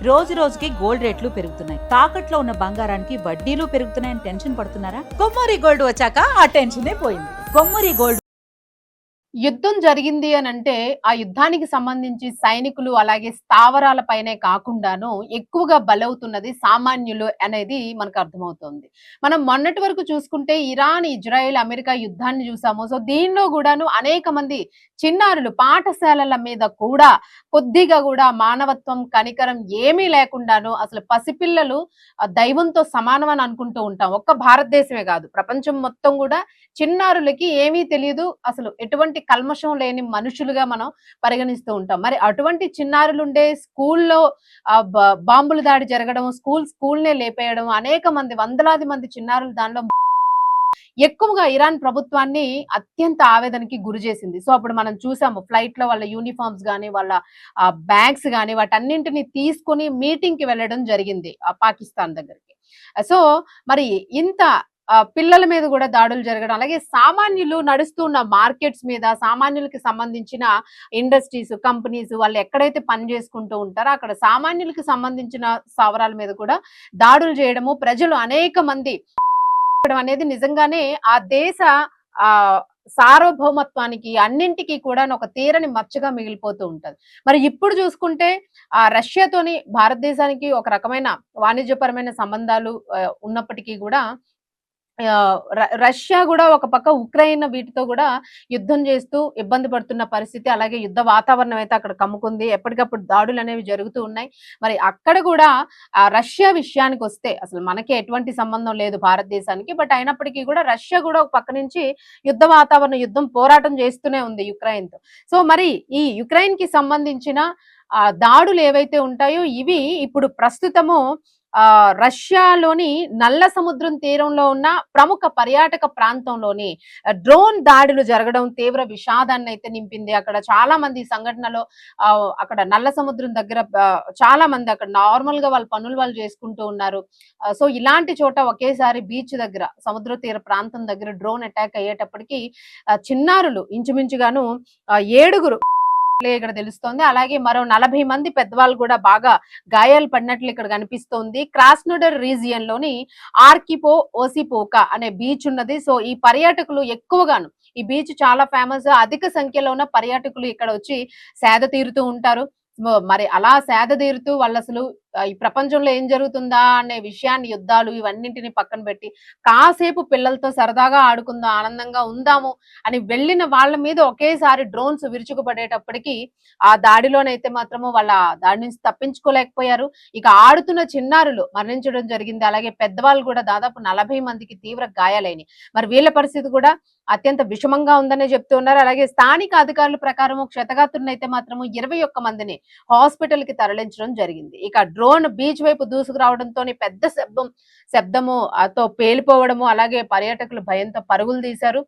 రోజు రోజుకి గోల్డ్ రేట్లు పెరుగుతున్నాయి. తాకట్లో ఉన్న బంగారానికి వడ్డీలు పెరుగుతున్నాయని టెన్షన్ పడుతున్నారా? కొమ్మూరి గోల్డ్ వచ్చాక ఆ టెన్షనే పోయింది. కొమ్మూరి గోల్డ్ యుద్ధం జరిగింది అనంటే ఆ యుద్ధానికి సంబంధించి సైనికులు అలాగే స్థావరాల పైనే కాకుండాను ఎక్కువగా బలవుతున్నది సామాన్యులు అనేది మనకు అర్థమవుతోంది. మనం మొన్నటి వరకు చూసుకుంటే ఇరాన్, ఇజ్రాయెల్, అమెరికా యుద్ధాన్ని చూసాము. సో దీనిలో కూడాను అనేక మంది చిన్నారులు పాఠశాలల మీద కూడా కొద్దిగా కూడా మానవత్వం, కనికరం ఏమీ లేకుండాను అసలు పసిపిల్లలు దైవంతో సమానం అని అనుకుంటూ ఉంటాం. ఒక్క భారతదేశమే కాదు, ప్రపంచం మొత్తం కూడా చిన్నారులకి ఏమీ తెలియదు, అసలు ఎటువంటి కల్మషం లేని మనుషులుగా మనం పరిగణిస్తూ ఉంటాం. మరి అటువంటి చిన్నారులుండే స్కూల్లో బాంబుల దాడి జరగడం, స్కూల్నే లేపేయడం, అనేక మంది వందలాది మంది చిన్నారులు దానిలో ఎక్కువగా ఇరాన్ ప్రభుత్వాన్ని అత్యంత ఆవేదనకి గురి చేసింది. సో అప్పుడు మనం చూసాము ఫ్లైట్ లో వాళ్ళ యూనిఫామ్స్ గానీ, వాళ్ళ బ్యాగ్స్ గానీ వాటన్నింటినీ తీసుకుని మీటింగ్ కి వెళ్ళడం జరిగింది పాకిస్తాన్ దగ్గరికి. సో మరి ఇంత పిల్లల మీద కూడా దాడులు జరగడం, అలాగే సామాన్యులు నడుస్తున్న మార్కెట్స్ మీద, సామాన్యులకి సంబంధించిన ఇండస్ట్రీస్, కంపెనీస్ వాళ్ళు ఎక్కడైతే పని చేసుకుంటూ ఉంటారో అక్కడ సామాన్యులకి సంబంధించిన స్థావరాల మీద కూడా దాడులు చేయడము, ప్రజలు అనేక మంది అనేది నిజంగానే ఆ దేశ ఆ సార్వభౌమత్వానికి అన్నింటికి కూడా ఒక తీరని మచ్చగా మిగిలిపోతూ ఉంటది. మరి ఇప్పుడు చూసుకుంటే రష్యాతోని భారతదేశానికి ఒక రకమైన వాణిజ్యపరమైన సంబంధాలు ఉన్నప్పటికీ కూడా రష్యా కూడా ఒక పక్క ఉక్రెయిన్ వీటితో కూడా యుద్ధం చేస్తూ ఇబ్బంది పడుతున్న పరిస్థితి, అలాగే యుద్ధ వాతావరణం అయితే అక్కడ కమ్ముకుంది. ఎప్పటికప్పుడు దాడులు అనేవి జరుగుతూ ఉన్నాయి. మరి అక్కడ కూడా రష్యా విషయానికి వస్తే అసలు మనకి ఎటువంటి సంబంధం లేదు భారతదేశానికి. బట్ అయినప్పటికీ కూడా రష్యా కూడా ఒక పక్క నుంచి యుద్ధ వాతావరణం, యుద్ధం పోరాటం చేస్తూనే ఉంది యుక్రెయిన్ తో. సో మరి ఈ యుక్రెయిన్ కి సంబంధించిన దాడులు ఏవైతే ఉంటాయో ఇవి ఇప్పుడు ప్రస్తుతము రష్యాలోని నల్ల సముద్రం తీరంలో ఉన్న ప్రముఖ పర్యాటక ప్రాంతంలోని డ్రోన్ దాడులు జరగడం తీవ్ర విషాదాన్ని అయితే నింపింది. అక్కడ చాలా మంది సంఘటనలో అక్కడ నల్ల సముద్రం దగ్గర చాలా మంది అక్కడ నార్మల్ గా వాళ్ళ పనులు వాళ్ళు చేసుకుంటూ ఉన్నారు. సో ఇలాంటి చోట ఒకేసారి బీచ్ దగ్గర, సముద్ర తీర ప్రాంతం దగ్గర డ్రోన్ అటాక్ అయ్యేటప్పటికి చిన్నారులు ఇంచుమించుగాను 7 ఇక్కడ తెలుస్తోంది. అలాగే మరో 40 మంది పెద్దవాళ్ళు కూడా బాగా గాయాలు పడినట్లు ఇక్కడ కనిపిస్తోంది. క్రాస్నోడర్ రీజియన్ లోని ఆర్కిపో ఓసిపోకా అనే బీచ్ ఉన్నది. సో ఈ పర్యాటకులు ఎక్కువగాను, ఈ బీచ్ చాలా ఫేమస్, అధిక సంఖ్యలో ఉన్న పర్యాటకులు ఇక్కడ వచ్చి సేద తీరుతూ ఉంటారు. మరి అలా సేద తీరుతూ వాళ్ళు అసలు ఈ ప్రపంచంలో ఏం జరుగుతుందా అనే విషయాన్ని, యుద్ధాలు ఇవన్నింటిని పక్కన పెట్టి కాసేపు పిల్లలతో సరదాగా ఆడుకుందాం, ఆనందంగా ఉందాము అని వెళ్ళిన వాళ్ళ మీద ఒకేసారి డ్రోన్స్ విరుచుకుపడేటప్పటికి ఆ దాడిలోనైతే మాత్రము వాళ్ళ దాడి నుంచి తప్పించుకోలేకపోయారు. ఇక ఆడుతున్న చిన్నారులు మరణించడం జరిగింది. అలాగే పెద్దవాళ్ళు కూడా దాదాపు 40 మందికి తీవ్ర గాయాలైనవి. మరి వీళ్ళ పరిస్థితి కూడా అత్యంత విషమంగా ఉందనే చెప్తూ ఉన్నారు. అలాగే స్థానిక అధికారుల ప్రకారం క్షతగాత్రులైతే మాత్రము 21 మందిని హాస్పిటల్ కి తరలించడం జరిగింది. ఇక డ్రోన్ బీచ్ వైపు దూసుకురావడంతో పెద్ద శబ్దము తో పేలిపోవడము, అలాగే పర్యాటకులు భయంతో పరుగులు తీశారు.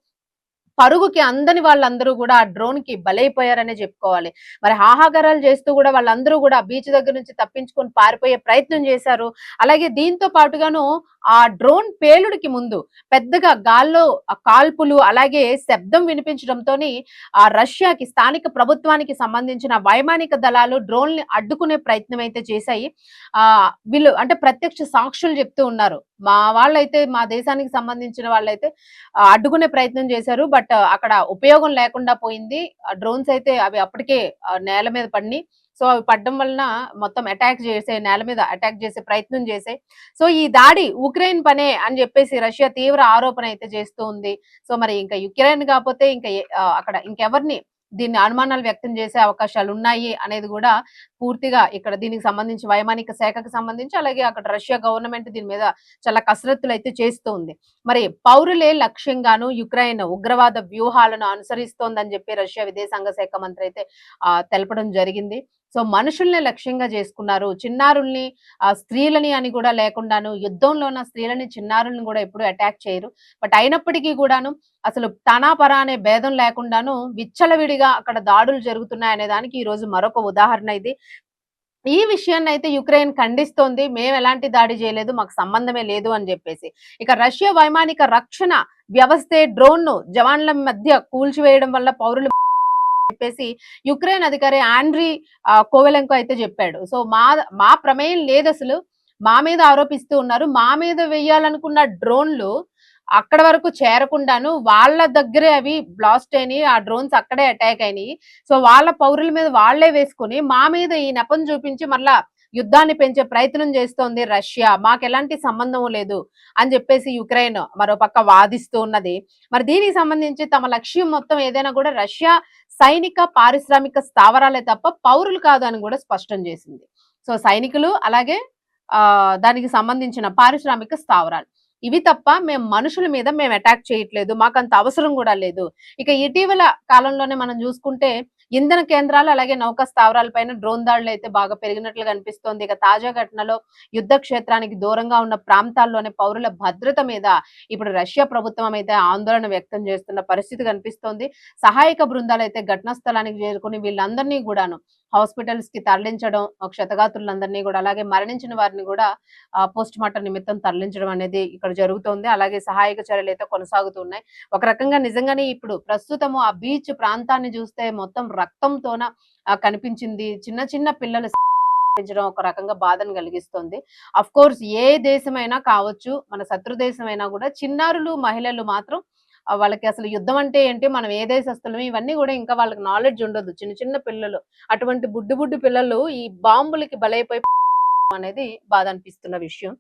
పరుగుకి అందని వాళ్ళందరూ కూడా ఆ డ్రోన్ కి బలైపోయారనే చెప్పుకోవాలి. మరి హాహాకారాలు చేస్తూ కూడా వాళ్ళందరూ కూడా బీచ్ దగ్గర నుంచి తప్పించుకొని పారిపోయే ప్రయత్నం చేశారు. అలాగే దీంతో పాటుగాను ఆ డ్రోన్ పేలుడికి ముందు పెద్దగా గాల్లో కాల్పులు, అలాగే శబ్దం వినిపించడంతో ఆ రష్యాకి, స్థానిక ప్రభుత్వానికి సంబంధించిన వైమానిక దళాలు డ్రోన్ ని అడ్డుకునే ప్రయత్నం అయితే చేశాయి. వీళ్ళు అంటే ప్రత్యక్ష సాక్షులు చెప్తూ ఉన్నారు. మా వాళ్ళైతే, మా దేశానికి సంబంధించిన వాళ్ళైతే అడ్డుకునే ప్రయత్నం చేశారు. బట్ అక్కడ ఉపయోగం లేకుండా పోయింది. డ్రోన్స్ అయితే అవి అప్పటికే నేల మీద పడినాయి. సో అవి పడడం వలన మొత్తం నేల మీద అటాక్ చేసే ప్రయత్నం చేసే. సో ఈ దాడి ఉక్రెయిన్ పనే అని చెప్పేసి రష్యా తీవ్ర ఆరోపణ అయితే చేస్తూ ఉంది. సో మరి ఇంకా యుక్రెయిన్ కాకపోతే ఇంకా అక్కడ ఇంకెవరిని దీన్ని అనుమానాలు వ్యక్తం చేసే అవకాశాలు ఉన్నాయి అనేది కూడా పూర్తిగా ఇక్కడ దీనికి సంబంధించి వైమానిక శాఖకు సంబంధించి, అలాగే అక్కడ రష్యా గవర్నమెంట్ దీని మీద చాలా కసరత్తులు అయితే చేస్తూ ఉంది. మరి పౌరులే లక్ష్యంగాను యుక్రెయిన్ ఉగ్రవాద వ్యూహాలను అనుసరిస్తోందని చెప్పి రష్యా విదేశాంగ శాఖ మంత్రి అయితే తెలపడం జరిగింది. సో మనుషుల్ని లక్ష్యంగా చేసుకున్నారు, చిన్నారుల్ని స్త్రీలని అని కూడా లేకుండాను, యుద్ధంలో ఉన్న స్త్రీలని, చిన్నారుల్ని కూడా ఎప్పుడు అటాక్ చేయరు. బట్ అయినప్పటికీ కూడాను అసలు తనాపరా అనే భేదం లేకుండాను విచ్చలవిడిగా అక్కడ దాడులు జరుగుతున్నాయి అనే దానికి ఈ రోజు మరొక ఉదాహరణ ఇది. ఈ విషయాన్ని అయితే యుక్రెయిన్ ఖండిస్తోంది. మేము ఎలాంటి దాడి చేయలేదు, మాకు సంబంధమే లేదు అని చెప్పేసి. ఇక రష్యా వైమానిక రక్షణ వ్యవస్థే డ్రోన్ ను జవాన్ల మధ్య కూల్చివేయడం వల్ల పౌరులు చెప్పేసి యుక్రెయిన్ అధికారి ఆండ్రీ కోవెలెంకో అయితే చెప్పాడు. సో మా ప్రమేయం లేదు, అసలు మా మీద ఆరోపిస్తూ ఉన్నారు. మా మీద వేయాలనుకున్న డ్రోన్లు అక్కడ వరకు చేరకుండాను వాళ్ళ దగ్గరే అవి బ్లాస్ట్ అయినాయి. ఆ డ్రోన్స్ అక్కడే అటాక్ అయినాయి. సో వాళ్ళ పౌరుల మీద వాళ్లే వేసుకుని మా మీద ఈ నెపం చూపించి మళ్ళా యుద్ధాన్ని పెంచే ప్రయత్నం చేస్తోంది రష్యా, మాకు ఎలాంటి సంబంధం లేదు అని చెప్పేసి యుక్రెయిన్ మరోపక్క వాదిస్తూ ఉన్నది. మరి దీనికి సంబంధించి తమ లక్ష్యం మొత్తం ఏదైనా కూడా రష్యా సైనిక పారిశ్రామిక స్థావరాలే తప్ప పౌరులు కాదు అని కూడా స్పష్టం చేసింది. సో సైనికులు అలాగే దానికి సంబంధించిన పారిశ్రామిక స్థావరాలు ఇవి తప్ప మేము మనుషుల మీద మేము అటాక్ చేయట్లేదు, మాకు అంత అవసరం కూడా లేదు. ఇక ఇటీవల కాలంలోనే మనం చూసుకుంటే ఇంధన కేంద్రాలు అలాగే నౌకా స్థావరాల పైన డ్రోన్ దాడులు అయితే బాగా పెరిగినట్లుగా అనిపిస్తోంది. ఇక తాజా ఘటనలో యుద్ధ క్షేత్రానికి దూరంగా ఉన్న ప్రాంతాల్లోనే పౌరుల భద్రత మీద ఇప్పుడు రష్యా ప్రభుత్వం అయితే ఆందోళన వ్యక్తం చేస్తున్న పరిస్థితి కనిపిస్తోంది. సహాయక బృందాలు అయితే ఘటనా స్థలానికి చేరుకుని వీళ్ళందరినీ కూడాను హాస్పిటల్స్ కి తరలించడం, క్షతగాత్రులందరినీ కూడా అలాగే మరణించిన వారిని కూడా పోస్ట్ మార్టం నిమిత్తం తరలించడం అనేది ఇక్కడ జరుగుతోంది. అలాగే సహాయక చర్యలు అయితే కొనసాగుతున్నాయి. ఒక రకంగా నిజంగానే ఇప్పుడు ప్రస్తుతము ఆ బీచ్ ప్రాంతాన్ని చూస్తే మొత్తం రక్తంతోన కనిపించింది. చిన్న చిన్న పిల్లలు పెంచడం ఒక రకంగా బాధను కలిగిస్తుంది. అఫ్ కోర్స్ ఏ దేశమైనా కావచ్చు, మన శత్రు దేశమైనా కూడా చిన్నారులు మహిళలు మాత్రం వాళ్ళకి అసలు యుద్ధం అంటే ఏంటి, మనం ఏ దేశస్తులమి, ఇవన్నీ కూడా ఇంకా వాళ్ళకి నాలెడ్జ్ ఉండదు. చిన్న చిన్న పిల్లలు, అటువంటి బుడ్డి పిల్లలు ఈ బాంబులకి బలైపోయి అనేది బాధ అనిపిస్తున్న విషయం.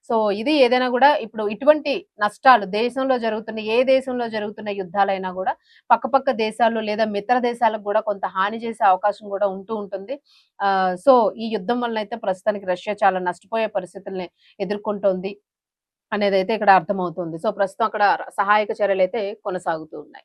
సో ఇది ఏదైనా కూడా ఇప్పుడు ఇటువంటి నష్టాలు దేశంలో జరుగుతున్న ఏ దేశంలో జరుగుతున్న యుద్ధాలైనా కూడా పక్కపక్క దేశాలు లేదా మిత్ర దేశాలకు కూడా కొంత హాని చేసే అవకాశం కూడా ఉంటూ ఉంటుంది. సో ఈ యుద్ధం వల్ల అయితే ప్రస్తుతానికి రష్యా చాలా నష్టపోయే పరిస్థితుల్ని ఎదుర్కొంటోంది అనేది అయితే ఇక్కడ అర్థమవుతుంది. సో ప్రస్తుతం అక్కడ సహాయక చర్యలు అయితే కొనసాగుతూ ఉన్నాయి.